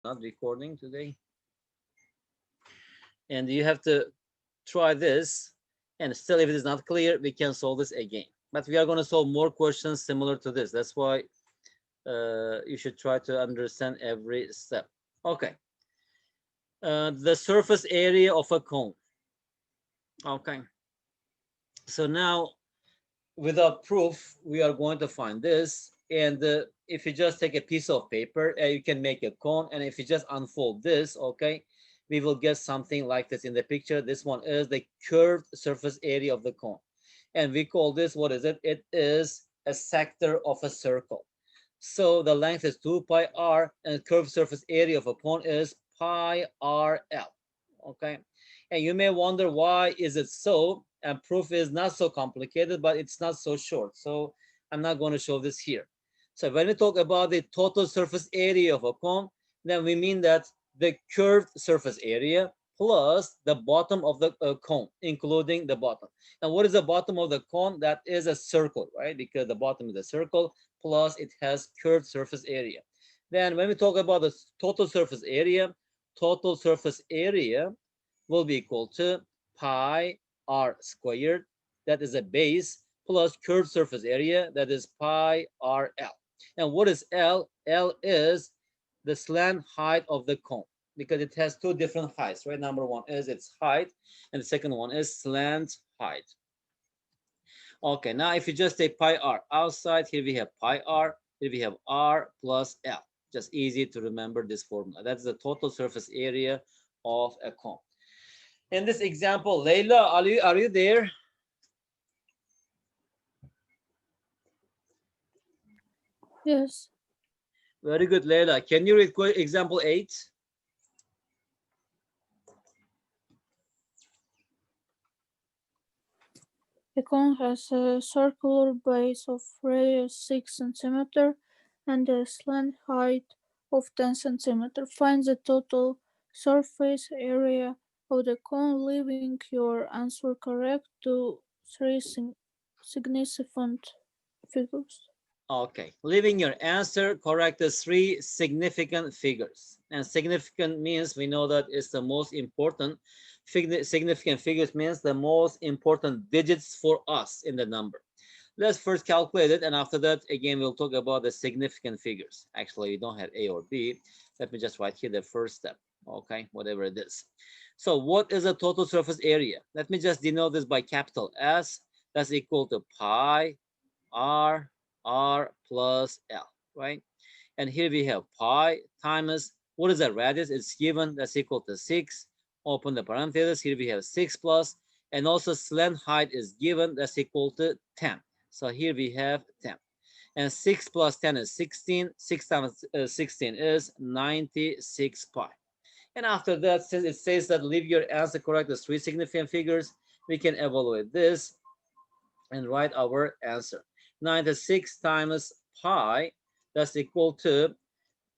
not recording today. And you have to try this, and still if it is not clear, we can solve this again. But we are going to solve more questions similar to this. That's why you should try to understand every step. Okay. The surface area of a cone. Okay. So now, without proof, we are going to find this. And if you just take a piece of paper, you can make a cone. And if you just unfold this, okay, we will get something like this in the picture. This one is the curved surface area of the cone. And we call this, what is it? It is a sector of a circle. So the length is 2 pi r, and curved surface area of a cone is pi r l. Okay. And you may wonder, why is it so? And proof is not so complicated, but it's not so short. So I'm not going to show this here. So when we talk about the total surface area of a cone, then we mean that the curved surface area plus the bottom of the cone, including the bottom. Now, what is the bottom of the cone? That is a circle, right? Because the bottom is a circle, plus it has curved surface area. Then when we talk about the total surface area will be equal to pi r squared, that is a base, plus curved surface area, that is pi r l. And what is L? L is the slant height of the cone, because it has two different heights, right? Number one is its height, and the second one is slant height. Okay, now if you just take pi r outside, here we have pi r, here we have r plus L. Just easy to remember this formula. That's the total surface area of a cone. In this example, Leila, are you there? Yes. Very good, Leila. Can you read example 8? A cone has a circular base of radius 6 cm and a slant height of 10 cm. Find the total surface area of the cone, leaving your answer correct to 3 significant figures. Okay, leaving your answer correct as 3 significant figures. And significant means we know that it's the most important. Significant figures means the most important digits for us in the number. Let's first calculate it, and after that, again, we'll talk about the significant figures. Actually, you don't have A or B. Let me just write here the first step, okay, whatever it is. So what is the total surface area? Let me just denote this by capital S. That's equal to pi r plus L, right? And here we have pi times, what is the radius? It's given, that's equal to 6. Open the parenthesis, here we have 6 plus, and also slant height is given, that's equal to 10. So here we have 10. And 6 plus 10 is 16. 6 times 16 is 96 pi. And after that, since it says that leave your answer correct as 3 significant figures, we can evaluate this and write our answer. 96 times pi, that's equal to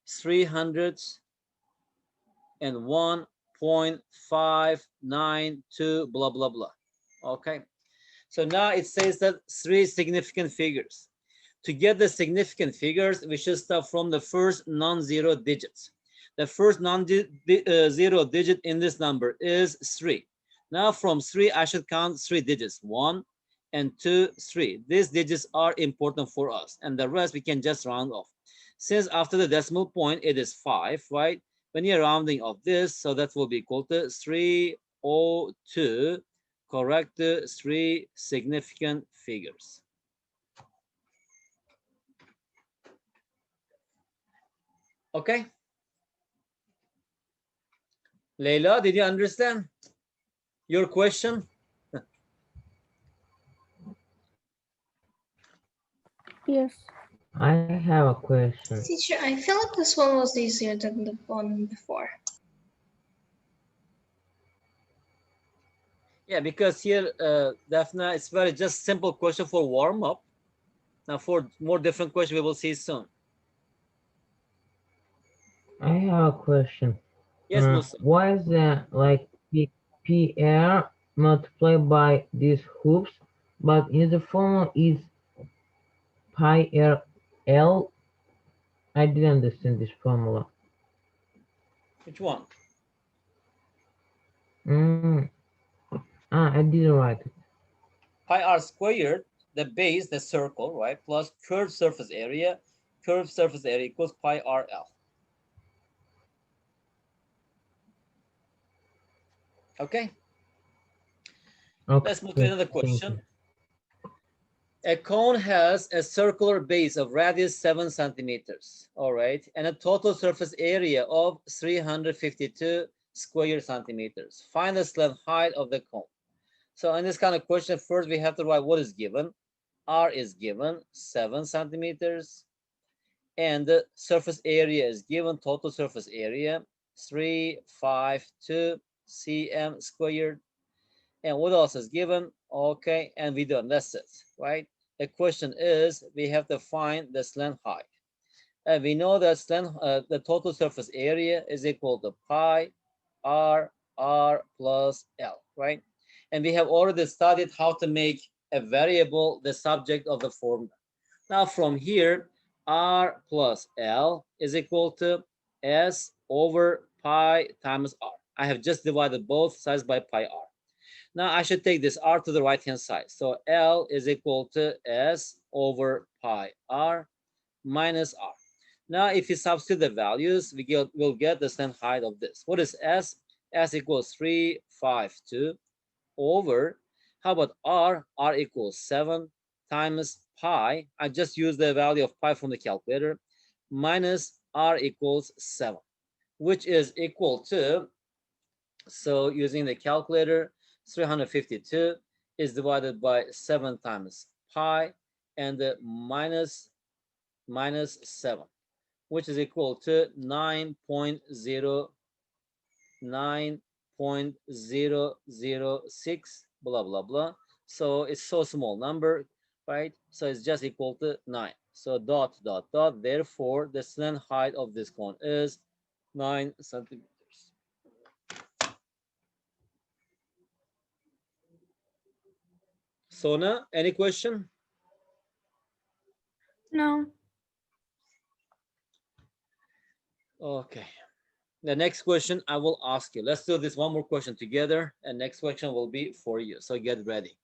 301.592 blah blah blah. Okay, so now it says that 3 significant figures. To get the significant figures, we should start from the first non-zero digits. The first non-zero digit in this number is 3. Now from 3, I should count 3 digits. 1 and 2, 3. These digits are important for us, and the rest we can just round off. Since after the decimal point, it is 5, right? When you're rounding off this, so that will be equal to 302, correct, 3 significant figures. Okay. Leila, did you understand your question? Yes. I have a question. Teacher, I feel like this one was easier than the one before. Yeah, because here, Daphne, it's very just simple question for warm up. Now for more different questions, we will see soon. I have a question. Yes, Musa. Why is that like PR multiplied by these hoops, but in the formula is pi r l? I didn't understand this formula. Which one? I didn't write it. Pi r squared, the base, the circle, right? Plus curved surface area. Curved surface area equals pi RL. Okay. Okay. Let's move to another Thank you. question. A cone has a circular base of radius 7 centimeters, all right, and a total surface area of 352 square centimeters. Find the slant height of the cone. So in this kind of question, first we have to write what is given. R is given 7 centimeters, and the surface area is given, total surface area 352 cm squared. And what else is given? Okay, and we done. That's it, right? The question is we have to find the slant height. And we know that the total surface area is equal to pi r plus L, right? And we have already studied how to make a variable the subject of the formula. Now from here, r plus L is equal to S over pi times r. I have just divided both sides by pi r. Now I should take this r to the right hand side. So L is equal to S over pi r minus r. Now if you substitute the values, we'll get the slant height of this. What is S? S equals 352 over, how about r? R equals 7 times pi. I just use the value of pi from the calculator, minus r equals 7, which is equal to, so using the calculator, 352 is divided by 7 times pi, and the minus 7, which is equal to 9.006, blah blah blah. So it's so small number, right? So it's just equal to 9. So dot dot dot. Therefore, the slant height of this cone is 9 centimeters. Sona, any question? No. Okay. The next question I will ask you. Let's do this one more question together, and next question will be for you. So get ready.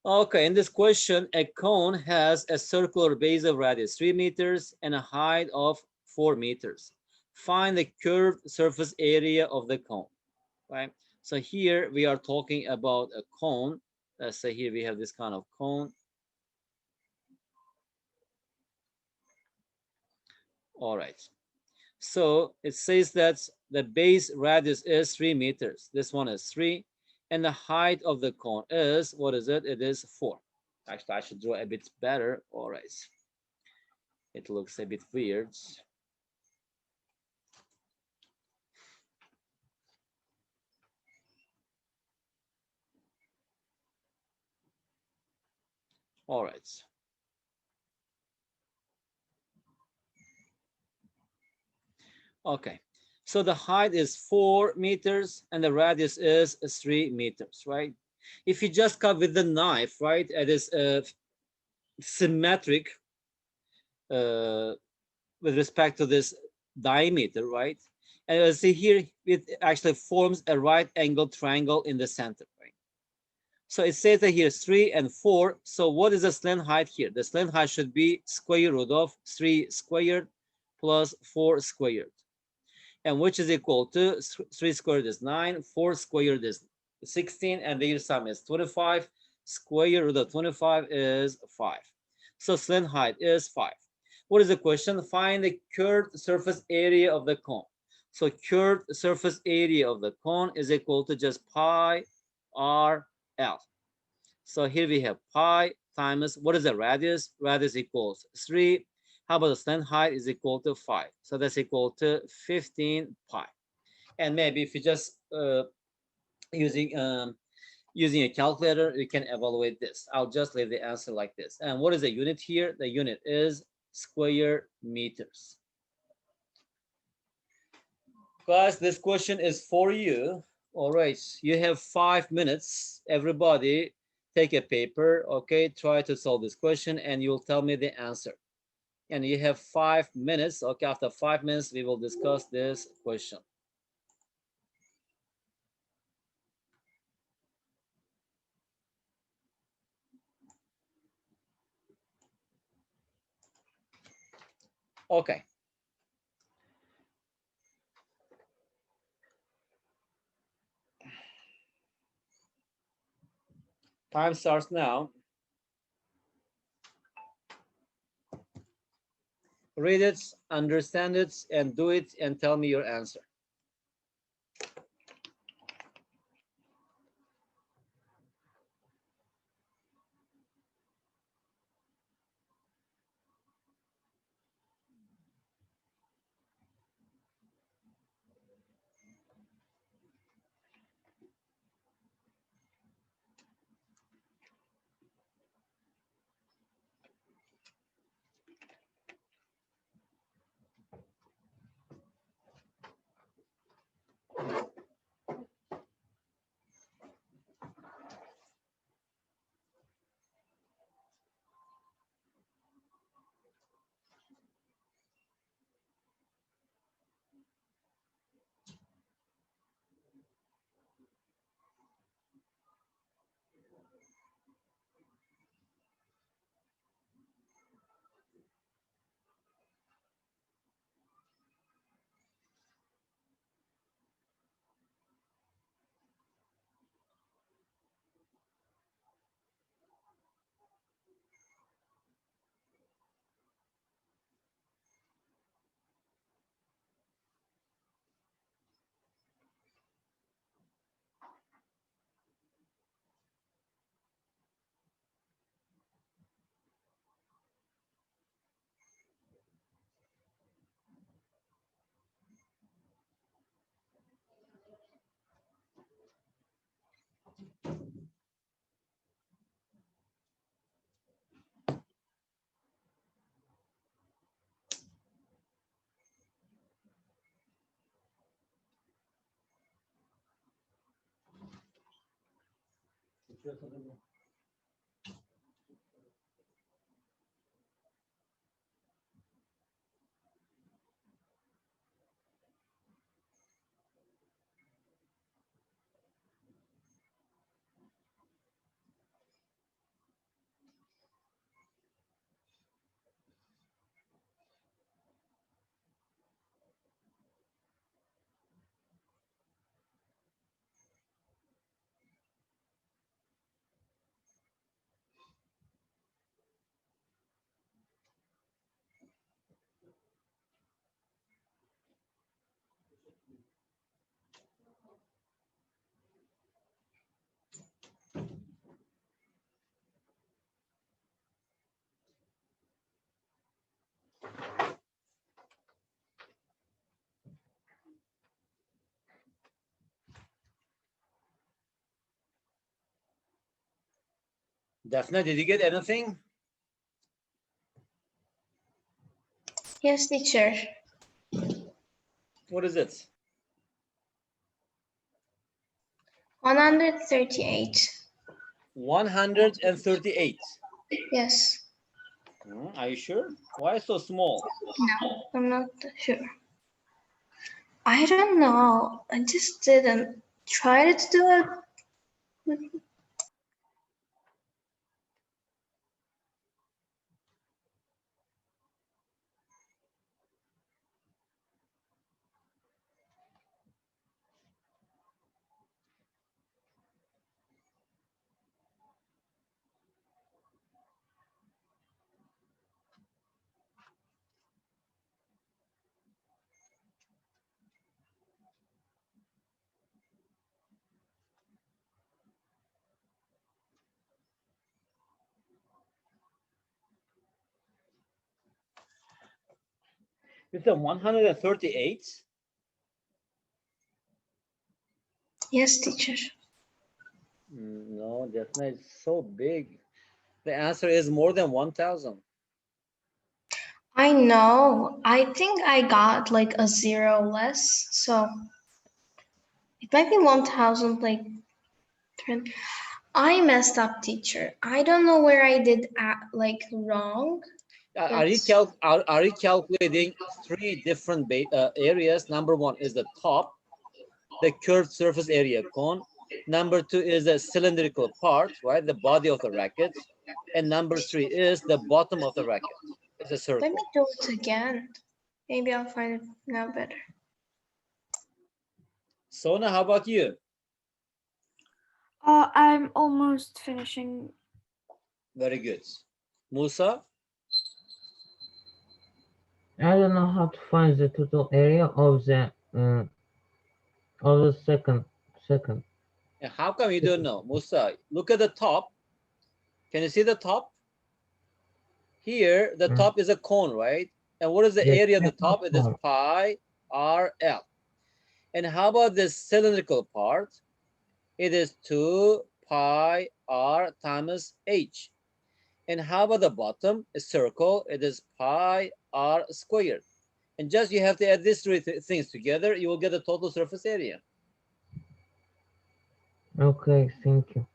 Okay, in this question, a cone has a circular base of radius 3 meters and a height of 4 meters. Find the curved surface area of the cone, right? So here we are talking about a cone. Let's say here we have this kind of cone. All right. So it says that the base radius is 3 meters. This one is 3. And the height of the cone is, what is it? It is 4. Actually, I should draw a bit better. All right. It looks a bit weird. All right. Okay. So the height is 4 meters and the radius is 3 meters, right? If you just cut with the knife, right, it is symmetric with respect to this diameter, right? And you see here, it actually forms a right angle triangle in the center, right? So it says that here 3 and 4. So what is the slant height here? The slant height should be square root of 3 squared plus 4 squared. And which is equal to 3 squared is 9, 4 squared is 16, and their sum is 25. Square root of 25 is 5. So slant height is 5. What is the question? Find the curved surface area of the cone. So curved surface area of the cone is equal to just pi r L. So here we have pi times, what is the radius? Radius equals 3. How about the slant height is equal to 5? So that's equal to 15 pi. And maybe if you just using a calculator, you can evaluate this. I'll just leave the answer like this. And what is the unit here? The unit is square meters. Guys, this question is for you. All right, you have 5 minutes. Everybody take a paper, okay? Try to solve this question and you'll tell me the answer. And you have 5 minutes. Okay, after 5 minutes, we will discuss this question. Okay. Time starts now. Read it, understand it, and do it, and tell me your answer. Daphne, did you get anything? Yes, teacher. What is it? 138. 138. Yes. Are you sure? Why so small? No, I'm not sure. I don't know. I just didn't try to do it. It's a 138. Yes, teacher. No, Daphne, it's so big. The answer is more than 1,000. I know. I think I got like a 0 less, so it might be 1,000. Like, I messed up, teacher. I don't know where I did like wrong. Are you calculating three different areas? Number one is the top, the curved surface area cone. Number two is the cylindrical part, right? The body of the racket. And number three is the bottom of the racket. It's a circle. Let me do it again. Maybe I'll find it now better. Sona, how about you? I'm almost finishing. Very good. Musa? I don't know how to find the total area of the second. And how come you don't know? Musa, look at the top. Can you see the top? Here, the top is a cone, right? And what is the Yes, area of the that's top? It is top. pi r l. And how about this cylindrical part? It is 2 pi r times h. And how about the bottom, a circle? It is pi r squared. And just you have to add these three things together, you will get the total surface area. Okay, thank you.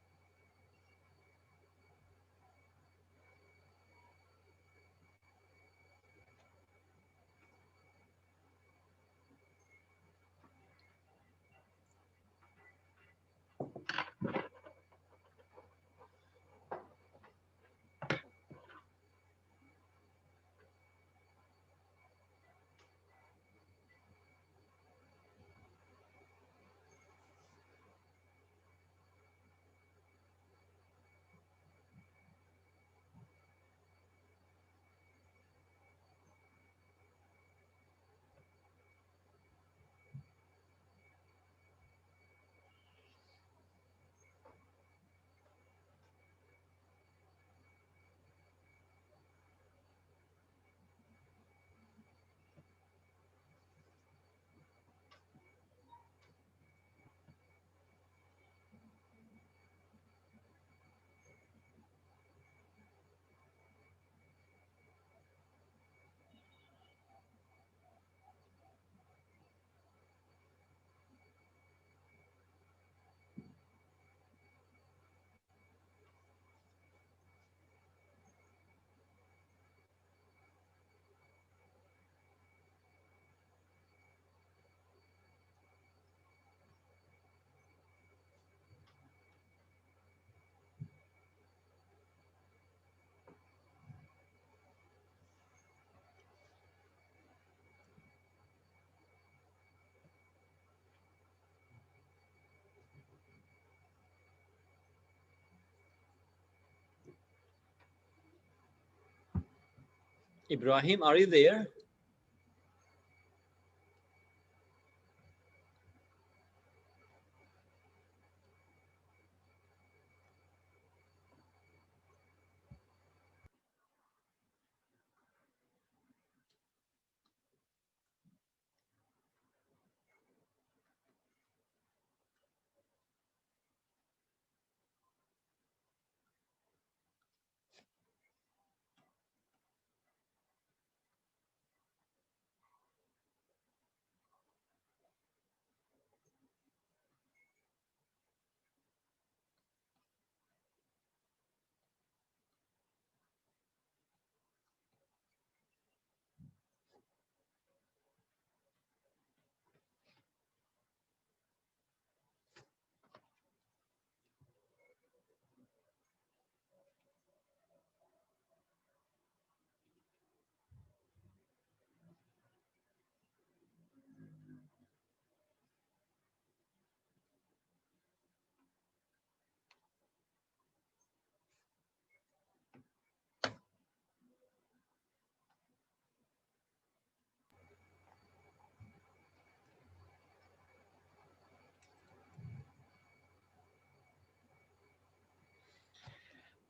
Ibrahim, are you there?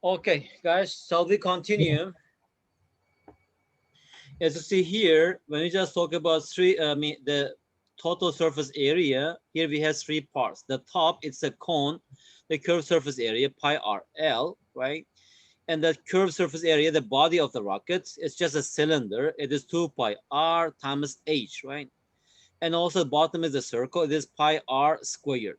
Okay, guys, shall we continue? As you see here, when we just talk about the total surface area, here we have three parts. The top, it's a cone, the curved surface area, pi r l, right? And the curved surface area, the body of the rocket, it's just a cylinder. It is 2 pi r times h, right? And also the bottom is a circle. It is pi r squared.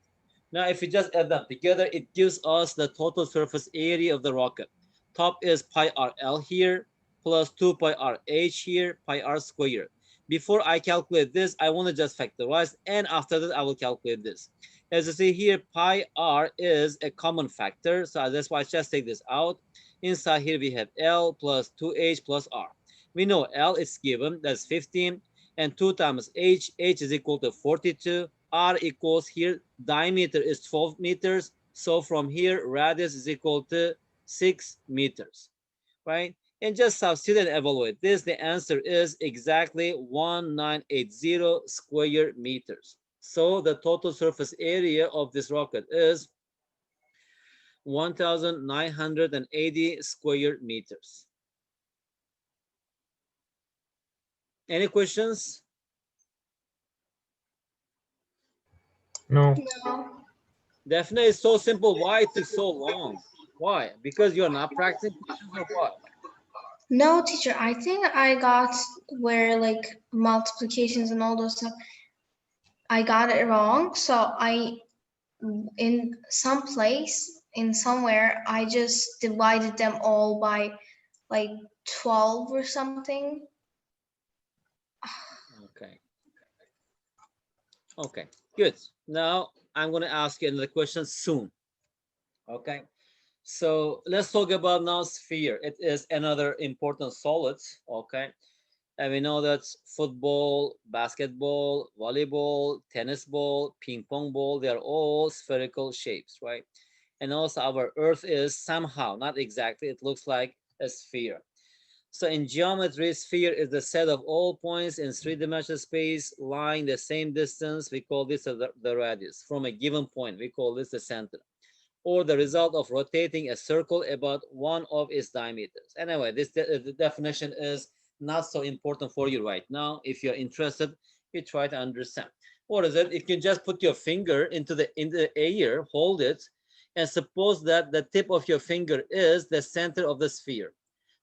Now, if we just add them together, it gives us the total surface area of the rocket. Top is pi r l here. plus 2 pi r h here, pi r squared. Before I calculate this, I want to just factorize, and after that, I will calculate this. As you see here, pi r is a common factor, so that's why I just take this out. Inside here, we have L plus 2h plus r. We know L is given, that's 15, and 2 times h is equal to 42, r equals here, diameter is 12 meters, so from here, radius is equal to 6 meters, right? And just substitute and evaluate this. The answer is exactly 1980 square meters. So the total surface area of this rocket is 1980 square meters. Any questions? No. No. Definitely, it's so simple. Why it took so long? Why? Because you're not practicing questions or what? No, teacher, I think I got where like multiplications and all those stuff, I got it wrong. So in some place, in somewhere, I just divided them all by like 12 or something. Okay. Okay, good. Now I'm going to ask you another question soon. Okay. So let's talk about now sphere. It is another important solid. Okay. And we know that football, basketball, volleyball, tennis ball, ping pong ball, they are all spherical shapes, right? And also our Earth is somehow, not exactly, it looks like a sphere. So in geometry, sphere is the set of all points in three-dimensional space lying the same distance. We call this the radius. From a given point, we call this the center, or the result of rotating a circle about one of its diameters. Anyway, the definition is not so important for you right now. If you're interested, you try to understand. What is it? You can just put your finger in the air, hold it, and suppose that the tip of your finger is the center of the sphere.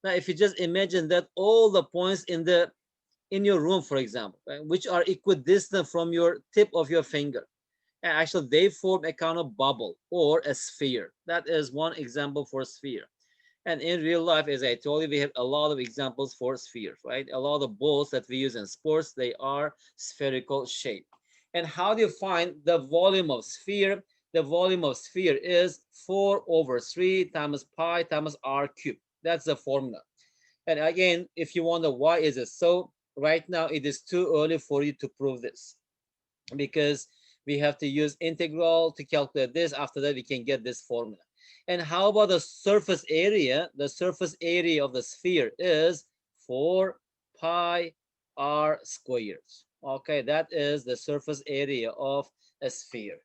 Now, if you just imagine that all the points in your room, for example, right, which are equidistant from your tip of your finger, and actually they form a kind of bubble or a sphere. That is one example for a sphere. And in real life, as I told you, we have a lot of examples for spheres, right? A lot of balls that we use in sports, they are spherical shape. And how do you find the volume of sphere? The volume of sphere is 4 over 3 times pi times r cubed. That's the formula. And again, if you wonder why is it so, right now it is too early for you to prove this, because we have to use integral to calculate this. After that, we can get this formula. And how about the surface area? The surface area of the sphere is 4 pi r squared. Okay, that is the surface area of a sphere.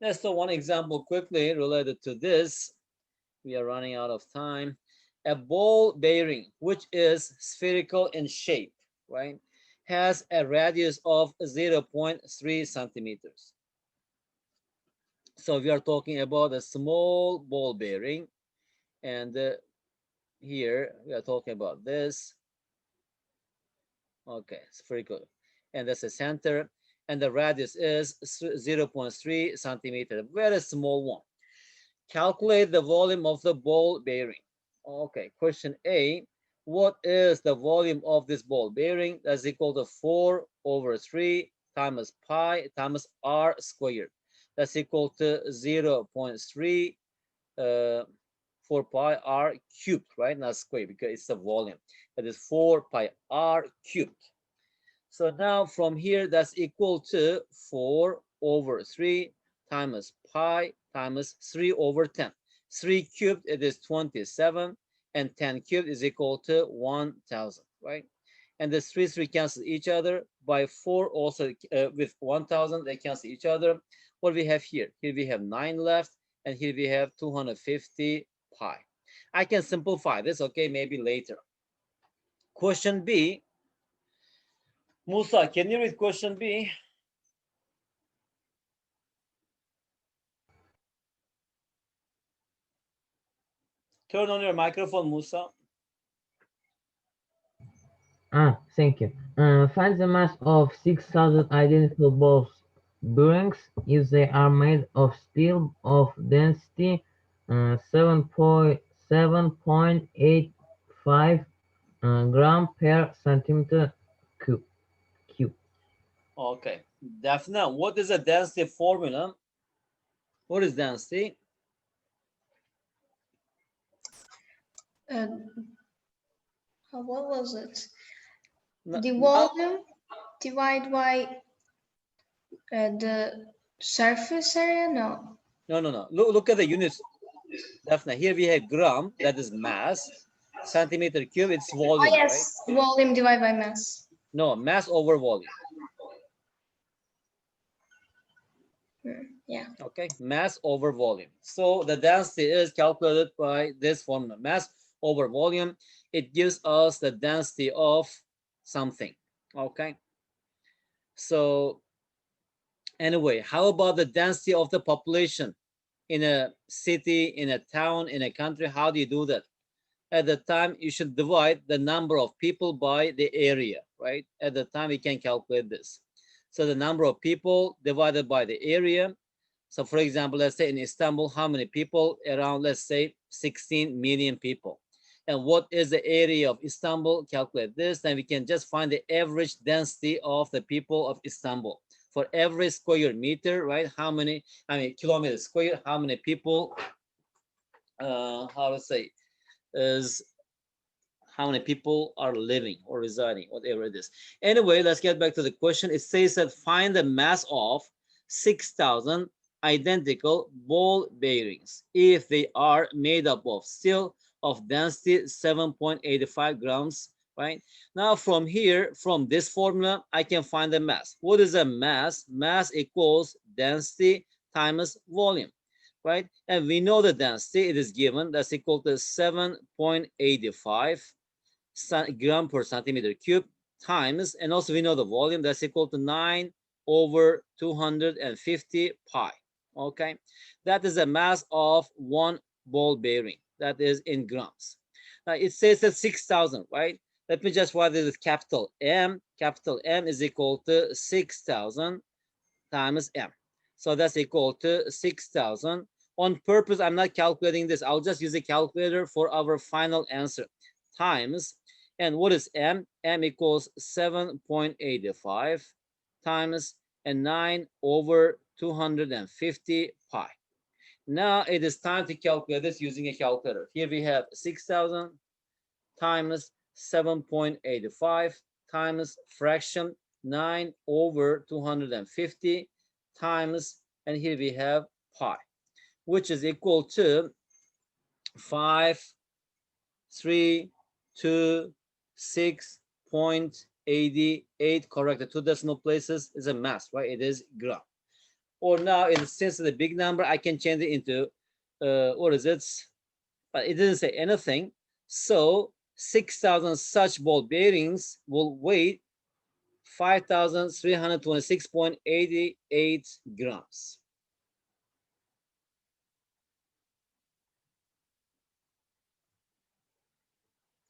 Let's do one example quickly related to this. We are running out of time. A ball bearing, which is spherical in shape, right, has a radius of 0.3 centimeters. So we are talking about a small ball bearing, and here we are talking about this. Okay, spherical, and that's the center, and the radius is 0.3 centimeter, very small one. Calculate the volume of the ball bearing. Okay, question A. What is the volume of this ball bearing? That's equal to 4 over 3 times pi times r squared. That's equal to 0.3 4 pi r cubed, right? Not squared, because it's the volume. That is 4 pi r cubed. So now from here, that's equal to 4 over 3 times pi times 3 over 10. 3 cubed, it is 27, and 10 cubed is equal to 1000, right? And the 3 cancel each other. By 4 also with 1000, they cancel each other. What we have here? Here we have 9 left, and here we have 250 pi. I can simplify this, okay, maybe later. Question B. Musa, can you read question B? Turn on your microphone, Musa. Thank you. Find the mass of 6,000 identical balls bearings if they are made of steel of density 7.85 5 gram per centimeter cube. Okay, Daphne, what is the density formula? What is density? What was it? No, The volume divided by the surface area? No. no. Look at the units, Daphne. Here we have gram, that is mass. Centimeter cube, it's Oh, volume, right? yes. Volume divided by mass. No, mass over volume. Yeah. Okay, mass over volume. So the density is calculated by this formula, mass over volume. It gives us the density of something. Okay, so anyway, how about the density of the population in a city, in a town, in a country? How do you do that? At the time, you should divide the number of people by the area, right? At the time, we can calculate this. So the number of people divided by the area. So for example, let's say in Istanbul, how many people? Around, let's say 16 million people. And what is the area of Istanbul? Calculate this, then we can just find the average density of the people of Istanbul. For every square meter, right? How many, kilometers square, how many people, how to say, is how many people are living or residing, whatever it is. Anyway, let's get back to the question. It says that find the mass of 6,000 identical ball bearings if they are made up of steel of density 7.85 grams, right? Now from here, from this formula, I can find the mass. What is a mass? Mass equals density times volume, right? And we know the density, it is given, that's equal to 7.85 gram per centimeter cube times, and also we know the volume, that's equal to 9 over 250 pi. Okay, that is the mass of one ball bearing, that is in grams. Now it says that 6,000, right? Let me just write it with capital M. Capital M is equal to 6,000 times M. So that's equal to 6,000. On purpose, I'm not calculating this. I'll just use a calculator for our final answer. Times, and what is M? M equals 7.85 times and 9 over 250 pi. Now it is time to calculate this using a calculator. Here we have 6,000 times 7.85 times fraction 9 over 250 times, and here we have pi, which is equal to 5,326.88. Correct. The two decimal places is a mass, right? It is gram. Or now, since it's a big number, I can change it into what is it? But it didn't say anything. So 6,000 such ball bearings will weigh 5,326.88 grams.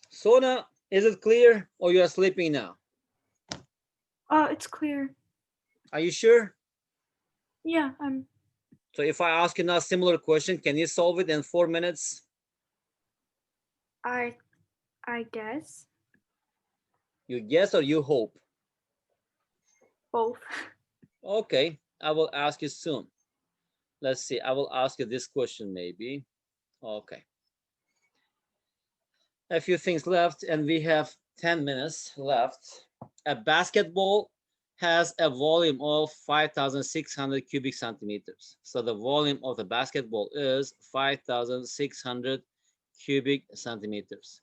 Sona, is it clear or you are sleeping now? It's clear. Are you sure? Yeah, I'm. So if I ask you now a similar question, can you solve it in 4 minutes? I guess You guess or you hope? both. Okay, I will ask you soon. Let's see, I will ask you this question maybe. Okay. A few things left and we have 10 minutes left. A basketball has a volume of 5,600 cubic centimeters. So the volume of the basketball is 5,600 cubic centimeters.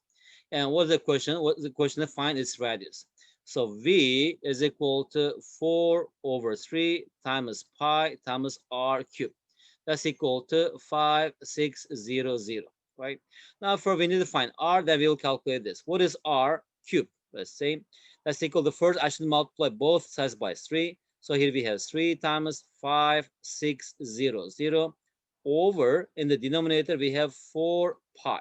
And what's the question? What's the question to find its radius? So V is equal to 4 over 3 times pi times r cubed. That's equal to 5,600, right? Now for we need to find r, then we'll calculate this. What is r cubed? Let's say that's equal to, first I should multiply both sides by 3. So here we have 3 times 5,600 over, in the denominator we have 4 pi,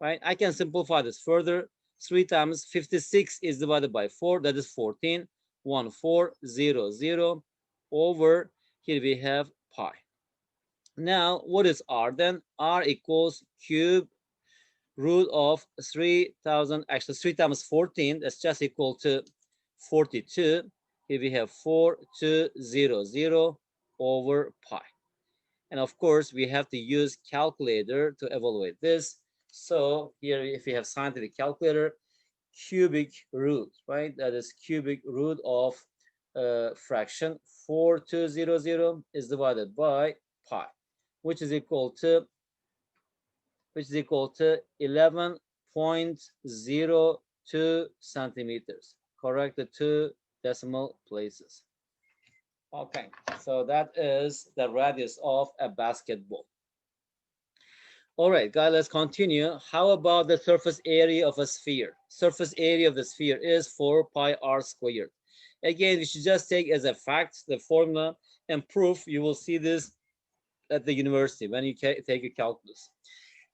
right? I can simplify this further. 3 times 56 is divided by 4, that is 14. 1400 over, here we have pi. Now what is r then? R equals cube root of 3,000, actually 3 times 14, that's just equal to 42. Here we have 4200 over pi. And of course, we have to use calculator to evaluate this. So here, if we have scientific calculator, cubic root, right? That is cubic root of fraction 4200 is divided by pi, which is equal to 11.02 centimeters. Correct the 2 decimal places. Okay, so that is the radius of a basketball. All right, guys, let's continue. How about the surface area of a sphere? Surface area of the sphere is 4 pi r squared. Again, you should just take as a fact the formula and proof. You will see this at the university when you take a calculus.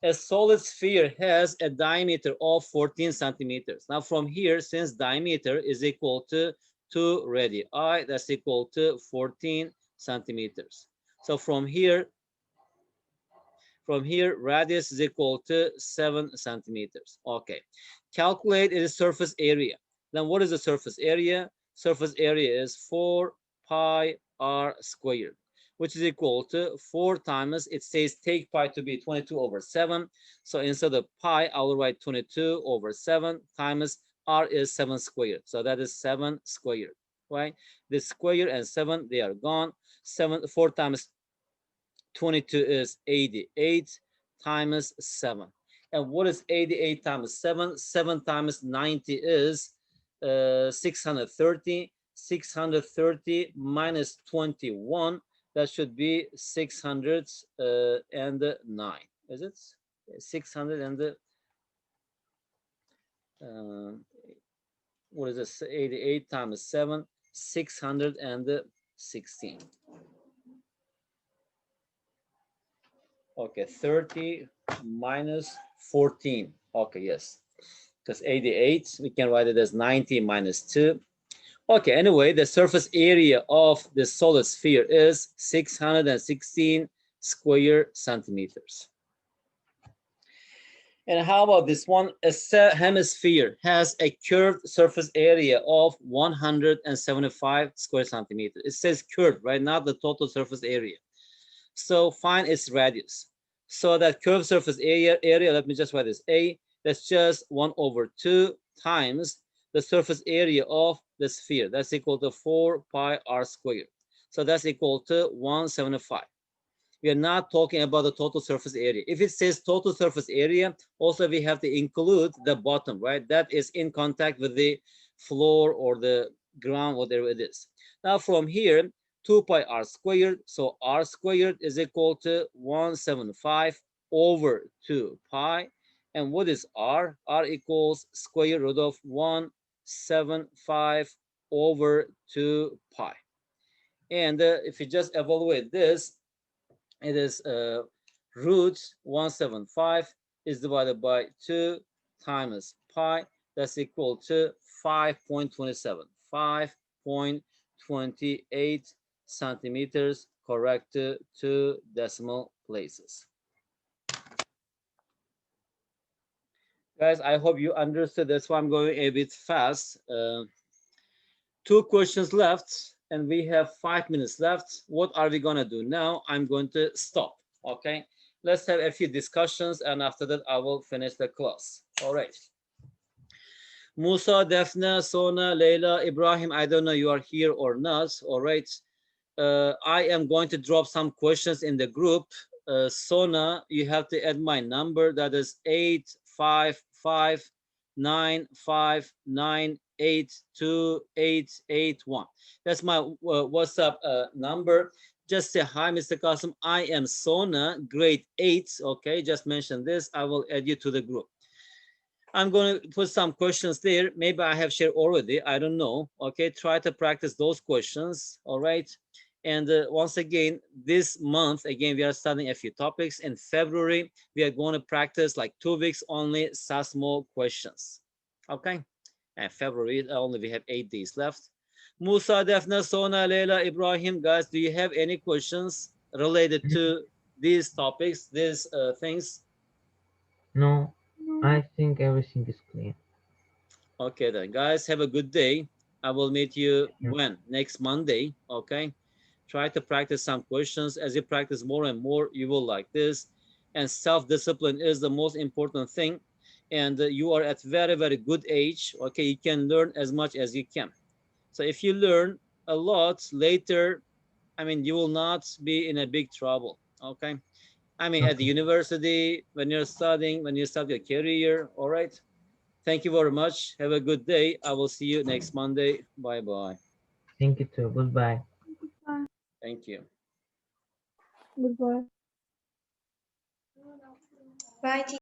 A solid sphere has a diameter of 14 centimeters. Now from here, since diameter is equal to 2 radii, that's equal to 14 centimeters. So from here, radius is equal to 7 centimeters. Okay, calculate its surface area. Then what is the surface area? Surface area is 4 pi r squared, which is equal to 4 times, it says take pi to be 22 over 7. So instead of pi, I will write 22 over 7 times r is 7 squared. So that is 7 squared, right? The square and 7, they are gone. 4 times 22 is 88 times 7. And what is 88 times 7? 7 times 90 is 630. 630 minus 21, that should be 609. Is it 600 and what is this? 88 times 7, 616. Okay, 30 minus 14. Okay, yes, because 88, we can write it as 90 minus 2. Okay, anyway, the surface area of the solid sphere is 616 square centimeters. And how about this one? A hemisphere has a curved surface area of 175 square centimeters. It says curved, right? Not the total surface area. So find its radius. So that curved surface area, let me just write this A, that's just 1 over 2 times the surface area of the sphere. That's equal to 4 pi r squared. So that's equal to 175. We are not talking about the total surface area. If it says total surface area, also we have to include the bottom, right? That is in contact with the floor or the ground, whatever it is. Now from here, 2 pi r squared. So r squared is equal to 175 over 2 pi. And what is r? R equals square root of 175 over 2 pi. And if you just evaluate this, it is root 175 is divided by 2 times pi. That's equal to 5.27. 5.28 centimeters, correct to 2 decimal places. Guys, I hope you understood. That's why I'm going a bit fast. 2 questions left, and we have 5 minutes left. What are we gonna do now? I'm going to stop, okay? Let's have a few discussions, and after that, I will finish the class. All right. Musa, Defna, Sona, Leila, Ibrahim, I don't know you are here or not. All right. I am going to drop some questions in the group. Sona, you have to add my number. That is 855-959-82881. That's my WhatsApp number. Just say, hi, Mr. Qasim. I am Sona, grade 8. Okay, just mention this. I will add you to the group. I'm going to put some questions there. Maybe I have shared already. I don't know. Okay, try to practice those questions. All right. And once again, this month, again, we are studying a few topics. In February, we are going to practice like 2 weeks only SASMO questions. Okay. And February, only we have 8 days left. Musa, Defna, Sona, Leila, Ibrahim, guys, do you have any questions related to these topics, these things? No. No. I think everything is clear. Okay then, guys, have a good day. I will meet you Yeah. when? Next Monday, okay? Try to practice some questions. As you practice more and more, you will like this. And self-discipline is the most important thing. And you are at very, very good age, okay? You can learn as much as you can. So if you learn a lot later, I mean, you will not be in a big trouble, okay? I mean, at the Okay. university, when you're studying, when you start your career, all right? Thank you very much. Have a good day. I will see you next Monday. Bye bye. Thank you too. Goodbye. Thank you. Goodbye. Bye, teacher.